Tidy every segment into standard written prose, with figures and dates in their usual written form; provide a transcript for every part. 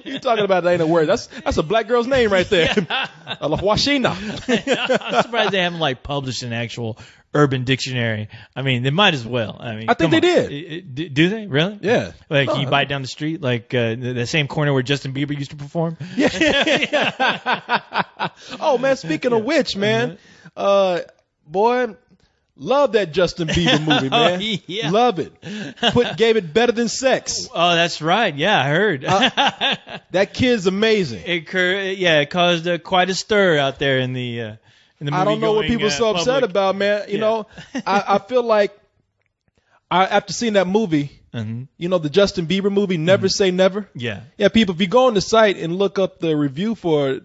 You talking about that ain't a word. That's a black girl's name right there. Washina. I'm surprised they haven't like published an actual Urban Dictionary. I mean, they might as well. I mean, I think they did. Do they really? Yeah. Like No, you buy it down the street, like the same corner where Justin Bieber used to perform. Oh man, speaking of which, man, boy, love that Justin Bieber movie, man. Oh, yeah. Love it. Gave it better than sex. Oh, that's right. Yeah, I heard. That kid's amazing. It caused quite a stir out there in the movie. I don't know what people are so upset about, man. You know, I feel like after seeing that movie, you know, the Justin Bieber movie, Never Say Never. Yeah. Yeah, people, if you go on the site and look up the review for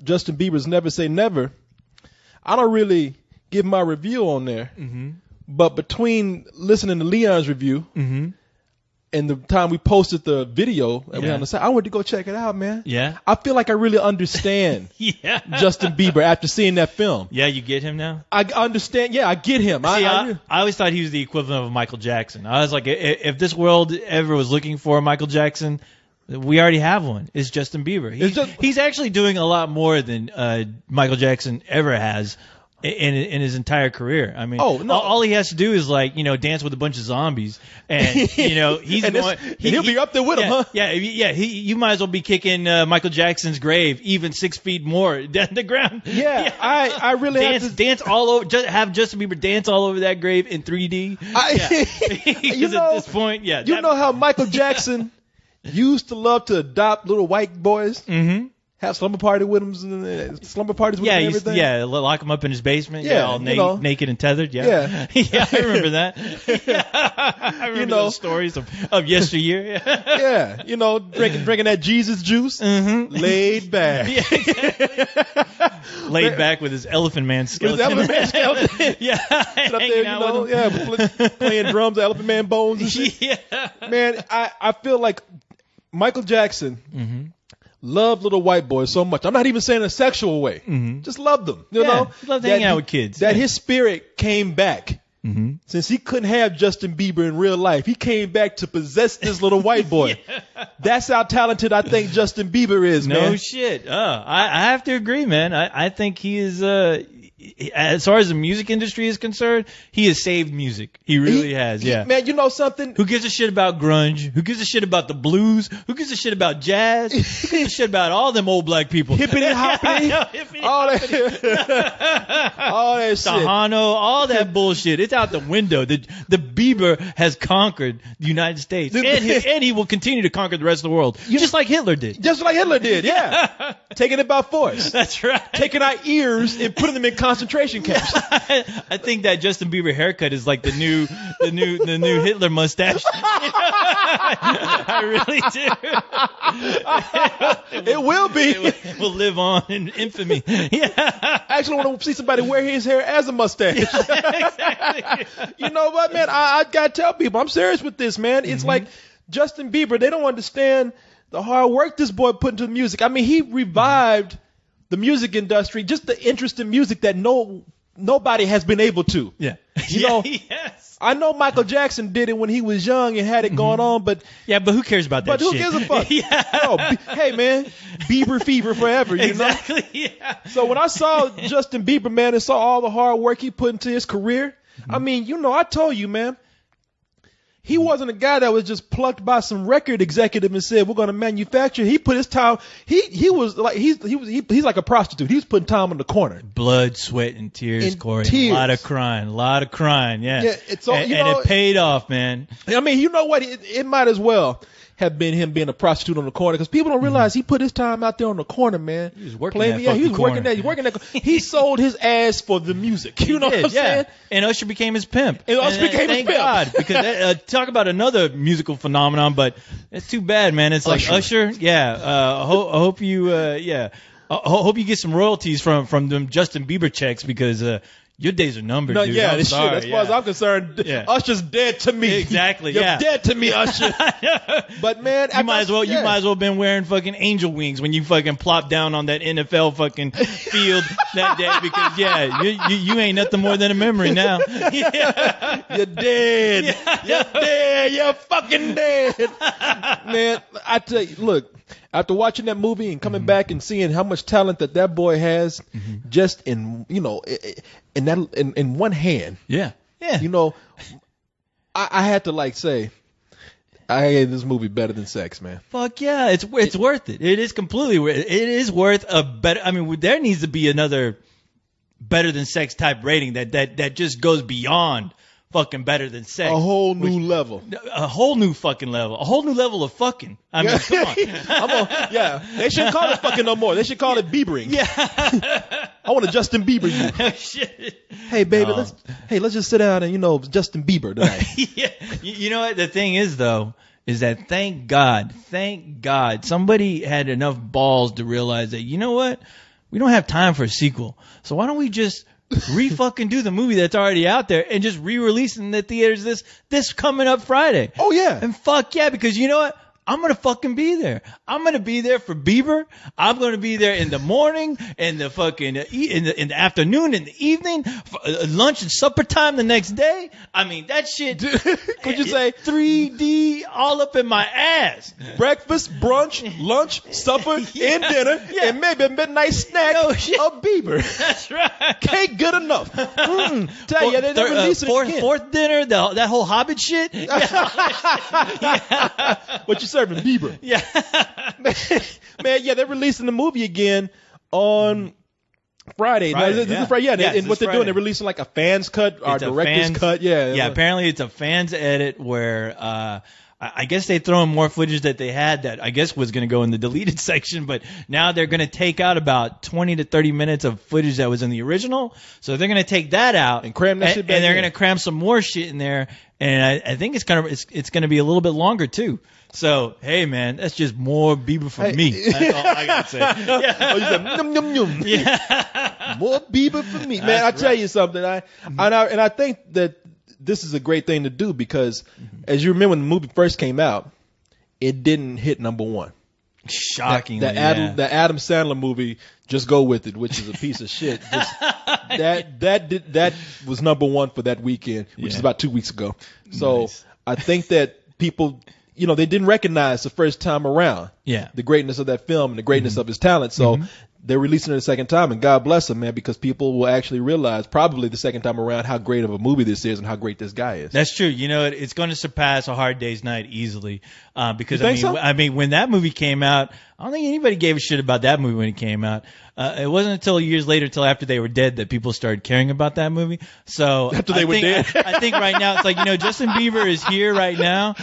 Justin Bieber's Never Say Never, I don't really give my review on there. But between listening to Leon's review and the time we posted the video and we on the site, I went to go check it out, man. Yeah. I feel like I really understand Justin Bieber after seeing that film. Yeah, you get him now? I understand. Yeah, I get him. See, I always thought he was the equivalent of Michael Jackson. I was like, if this world ever was looking for a Michael Jackson, we already have one. It's Justin Bieber. He's actually doing a lot more than Michael Jackson ever has in his entire career. I mean, all he has to do is like, you know, dance with a bunch of zombies, and you know he'll be up there with him, huh? Yeah. You might as well be kicking Michael Jackson's grave even 6 feet more down the ground. Yeah, I really dance all over. Just have Justin Bieber dance all over that grave in 3D. You know, at this point, you know how Michael Jackson used to love to adopt little white boys. Have slumber party with him, slumber parties with him and everything. Yeah, lock him up in his basement. Yeah, all naked and tethered. Yeah. Yeah, I remember that. I remember those stories of yesteryear. Yeah, you know, drinking that Jesus juice, laid back. Yeah, exactly. Laid back with his Elephant Man skeleton. With his Elephant Man skeleton. Yeah, up there, you know, playing drums, Elephant Man bones and shit. Yeah. Man, I feel like Michael Jackson loved little white boys so much. I'm not even saying in a sexual way. Just loved them. You know, he loved hanging out with kids. That his spirit came back. Since he couldn't have Justin Bieber in real life, he came back to possess this little white boy. That's how talented I think Justin Bieber is, man. No shit. I have to agree, man. I think he is, as far as the music industry is concerned, he has saved music. He really has, yeah. Man, you know something? Who gives a shit about grunge? Who gives a shit about the blues? Who gives a shit about jazz? Who gives a shit about all them old black people? Hippity hoppity. All that shit. Tahano, all that bullshit. It's out the window. The Bieber has conquered the United States. And he will continue to conquer the rest of the world. Just like Hitler did. Just like Hitler did, yeah. Taking it by force. That's right. Taking our ears and putting them in concentration camps. I think that Justin Bieber haircut is like the new Hitler mustache. I really do. It will be. It will live on in infamy. Yeah. I actually want to see somebody wear his hair as a mustache. Exactly. You know what, man? I gotta tell people, I'm serious with this, man. It's like Justin Bieber. They don't understand the hard work this boy put into music. I mean, he revived the music industry, just the interest in music that nobody has been able to. Yeah. You know, yes. I know Michael Jackson did it when he was young and had it going on, but who cares about that shit? But who gives a fuck? Yeah. Hey, man, Bieber fever forever, you know? Yeah. So when I saw Justin Bieber, man, and saw all the hard work he put into his career, I mean, you know, I told you, man, he wasn't a guy that was just plucked by some record executive and said, we're going to manufacture. He put his time. He was like, he's like a prostitute. He was putting time in the corner. Blood, sweat, and tears, Korey. A lot of crying. Yeah. It's all, and it paid off, man. I mean, you know what? It might as well have been him being a prostitute on the corner, because people don't realize he put his time out there on the corner, man. He was working that. He sold his ass for the music. You know what I'm saying? And Usher became his pimp. Thank God, because talk about another musical phenomenon, but it's too bad, man. It's like Usher. Yeah. I hope you. I hope you get some royalties from them Justin Bieber checks, because your days are numbered, dude. Yeah, I'm sorry. As far as I'm concerned, Usher's dead to me. Exactly. You're dead to me, Usher. But man, you might as well have been wearing fucking angel wings when you fucking plopped down on that NFL fucking field that day, because you ain't nothing more than a memory now. You're dead. You're dead. You're fucking dead. Man, I tell you, look, After watching that movie and coming back and seeing how much talent that boy has, just in in one hand. Yeah. Yeah. You know, I had to like say, I gave this movie better than sex, man. Fuck yeah, it's worth it. It is completely worth it. It is worth a better. I mean, there needs to be another better than sex type rating that just goes beyond fucking better than sex. A whole new level. A whole new fucking level. A whole new level of fucking. I mean, come on. They shouldn't call it fucking no more. They should call it Biebering. Yeah. I want to Justin Bieber you. Oh, shit. Hey, baby, let's just sit down and, Justin Bieber tonight. Yeah. You know what? The thing is, though, is that thank God, somebody had enough balls to realize that, you know what? We don't have time for a sequel. So why don't we just re-fucking do the movie that's already out there and just re-release in the theaters this coming up Friday? Oh, yeah. And fuck yeah, because you know what? I'm going to fucking be there. I'm going to be there for Bieber. I'm going to be there in the morning, in the fucking, in the afternoon, in the evening, for lunch and supper time the next day. I mean, that shit. Could you say 3D all up in my ass? Breakfast, brunch, lunch, supper, and dinner, and maybe a midnight snack of Bieber. That's right. Can't good enough. Tell you, they're releasing it again. Fourth dinner, that whole Hobbit shit. What you serving, Bieber? Yeah. Man, they're releasing the movie again on Friday. This is Friday. Yeah, and what they're doing, they're releasing like a fan's cut or director's cut. Yeah. Yeah, apparently it's a fan's edit where I guess they throw in more footage that they had that I guess was going to go in the deleted section, but now they're going to take out about 20 to 30 minutes of footage that was in the original. So they're going to take that out and cram that shit back and they're going to cram some more shit in there. And I think it's going to be a little bit longer too. So, hey, man, that's just more Bieber for me. That's all I got to say. Yeah. Oh, you said, num, num, num. Yeah. More Bieber for me. Man, I tell you something. I think that this is a great thing to do because, as you remember when the movie first came out, it didn't hit number one. Shockingly, the Adam Sandler movie, Just Go With It, which is a piece of shit. That was number one for that weekend, which is about 2 weeks ago. So nice. I think that people, they didn't recognize the first time around the greatness of that film and the greatness of his talent. So they're releasing it a second time, and God bless them, man, because people will actually realize probably the second time around how great of a movie this is and how great this guy is. That's true. It's going to surpass A Hard Day's Night easily. Because so? I mean, when that movie came out, I don't think anybody gave a shit about that movie when it came out. It wasn't until years later, till after they were dead, that people started caring about that movie. So after they were dead, I think right now it's like Justin Bieber is here right now.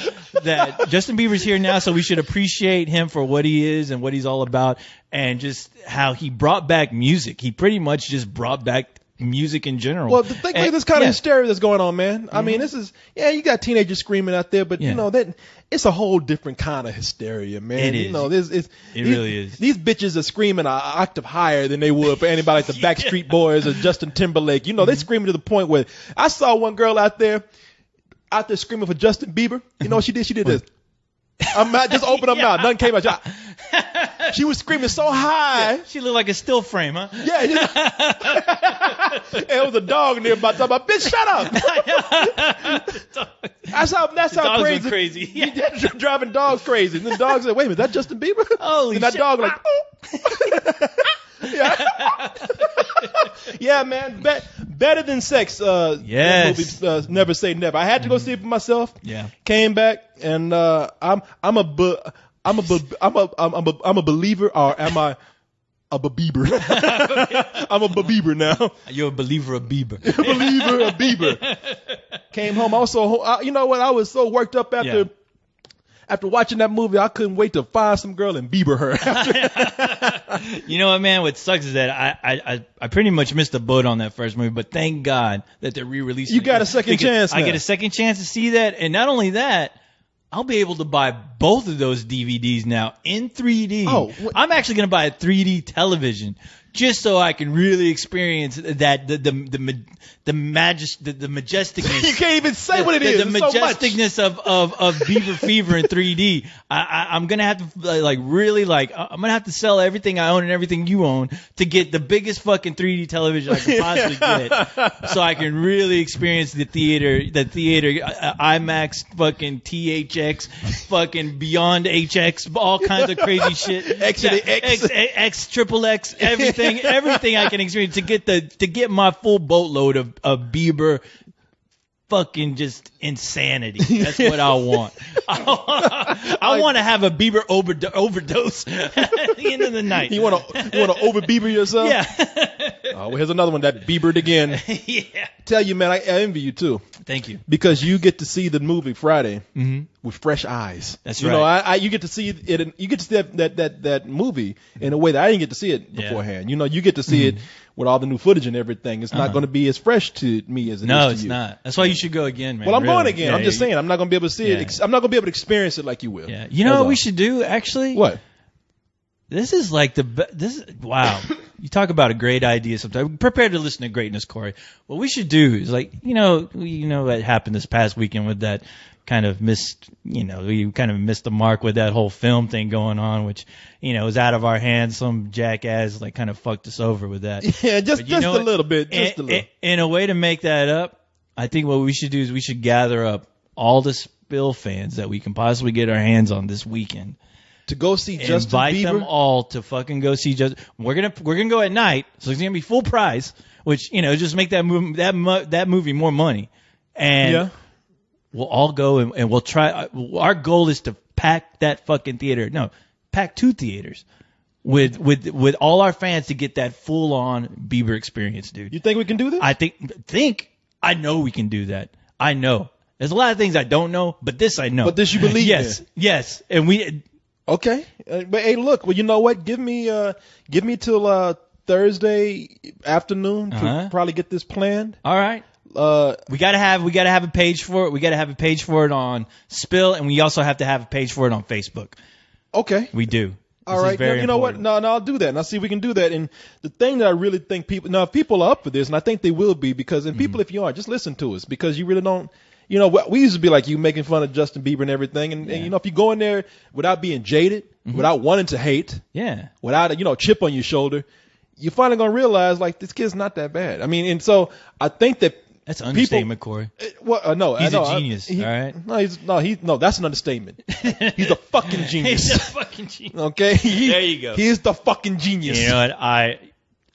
Justin Bieber's here now, so we should appreciate him for what he is and what he's all about, and just how he brought back music. He pretty much just brought back music in general. Well, think of this kind of hysteria that's going on, man. I mean, this is you got teenagers screaming out there, but that it's a whole different kind of hysteria, man. It is. It really is. These bitches are screaming an octave higher than they would for anybody like the Backstreet Boys or Justin Timberlake. They're screaming to the point where I saw one girl out there screaming for Justin Bieber. You know what she did? She did this. I'm not just open her mouth. Nothing came out. She was screaming so high. Yeah, she looked like a still frame, huh? Yeah. It was a dog nearby talking about, bitch, shut up. That's how crazy. Yeah. Driving dogs crazy. And the dog said, wait a minute, that Justin Bieber? Holy and that shit. dog like, yeah, man. Better than sex. Yes. Movie, Never Say Never. I had to go see it for myself. Yeah. Came back, and I'm a believer, or am I a belieber? I'm a belieber now. You're a believer of Bieber. A believer of Bieber. Came home. Also, you know what? I was so worked up after watching that movie, I couldn't wait to find some girl and Bieber her. You know what, man? What sucks is that I pretty much missed the boat on that first movie, but thank God that they're re-releasing it. You got a second chance now. I get a second chance to see that, and not only that, I'll be able to buy both of those DVDs now in 3D. Oh, I'm actually going to buy a 3D television just so I can really experience that the majesticness. You can't even say what it is. The majesticness of Bieber Fever in 3D. I'm gonna have to I'm gonna have to sell everything I own and everything you own to get the biggest fucking 3D television I can possibly get, so I can really experience the theater, IMAX, fucking THX, fucking Beyond HX, all kinds of crazy shit. X, triple X, everything I can experience to get my full boatload of Bieber fucking just insanity. That's what I want. I want to have a Bieber overdose at the end of the night. You want to over Bieber yourself? Yeah. Well, here's another one that Biebered again. Yeah. Tell you, man, I envy you too. Thank you. Because you get to see the movie Friday with fresh eyes. That's right. You know, you get to see it. You get to see that movie in a way that I didn't get to see it beforehand. You know, you get to see it with all the new footage and everything. It's not going to be as fresh to me as it is to you. No, it's not. That's why you should go again, man. Well, I'm going again. I'm just saying, I'm not going to be able to see it. I'm not going to be able to experience it like you will. Yeah. You know what we should do, actually? What? This is like wow. You talk about a great idea sometimes. Prepare to listen to greatness, Korey. What we should do is you know what happened this past weekend with that kind of we kind of missed the mark with that whole film thing going on, which, was out of our hands. Some jackass kind of fucked us over with that. Yeah, just a little bit. Just a little. In a way to make that up, I think what we should do is we should gather up all the Spill fans that we can possibly get our hands on this weekend. To go see Justin Bieber? Invite them all to fucking go see Justin. We're gonna go at night, so it's gonna be full price, which just make that movie more money, and we'll all go and we'll try. Our goal is to pack that fucking theater. No, pack 2 theaters with all our fans to get that full on Bieber experience, dude. You think we can do this? I know we can do that. I know. There's a lot of things I don't know, but this I know. But this you believe in? Yes, and we. Okay, but hey, look. Well, you know what? Give me till Thursday afternoon to probably get this planned. All right. We gotta have a page for it. We gotta have a page for it on Spill, and we also have to have a page for it on Facebook. Okay. We do. All right. Now, you know what? No, I'll do that. And I'll see if we can do that. And the thing that I really think if people are up for this, and I think they will be, because people, if you are, just listen to us, because you really don't. We used to be like you, making fun of Justin Bieber and everything. And if you go in there without being jaded, without wanting to hate, without a chip on your shoulder, you're finally going to realize, this kid's not that bad. I mean, and so I think that that's an understatement, Korey. No, he's a genius. All right. No, that's an understatement. He's a fucking genius. He's a fucking genius. Okay. There you go. He is the fucking genius. You know what?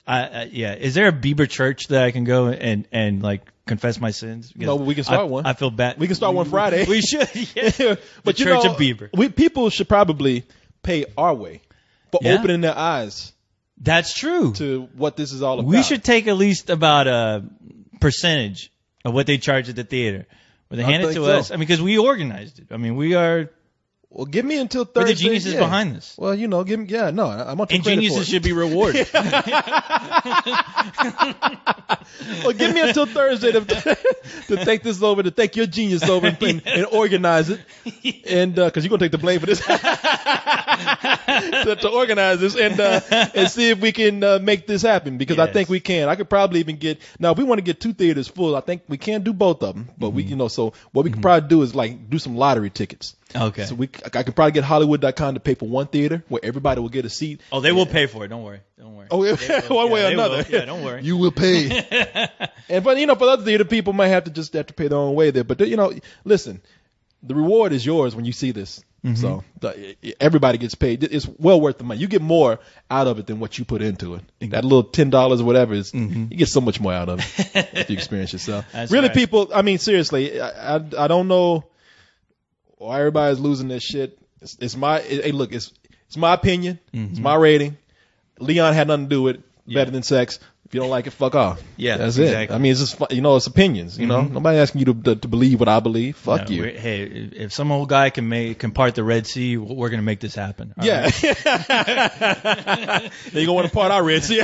Is there a Bieber church that I can go and confess my sins? Because no, we can start one. I feel bad. We can start one Friday. We should. Yeah. But the Church of Bieber. People should probably pay our way for opening their eyes. That's true. To what this is all about. We should take at least about a percentage of what they charge at the theater. Where they hand it to us. I mean, because we organized it. I mean, we are. Well, give me until Thursday. We're the geniuses behind this. Well, give me. Yeah, no, I want to. And geniuses should be rewarded. Well, give me until Thursday to take this over, to take your genius over and organize it, and because you're gonna take the blame for this, to organize this and see if we can make this happen, because I think we can. I could probably even get, now if we want to get 2 theaters full, I think we can do both of them. But so what we could probably do is do some lottery tickets. Okay. So I could probably get Hollywood.com to pay for 1 theater where everybody will get a seat. Oh, they will pay for it. Don't worry. Oh, one way or another. Yeah, don't worry. You will pay. And for the other theater, people might have to pay their own way there. But listen, the reward is yours when you see this. So everybody gets paid. It's well worth the money. You get more out of it than what you put into it. That little $10 or whatever is, you get so much more out of it if you experience yourself. Really, right. People. I mean, seriously, I don't know why everybody's losing this shit. It's my my opinion. It's my rating. Leon had nothing to do with it. Better than sex. If you don't like it, fuck off. Yeah, that's exactly. it. I mean, it's just it's opinions. Nobody asking you to believe what I believe. Fuck you. Hey, if some old guy can part the Red Sea, we're gonna make this happen. All right? Then you gonna want to part our Red Sea.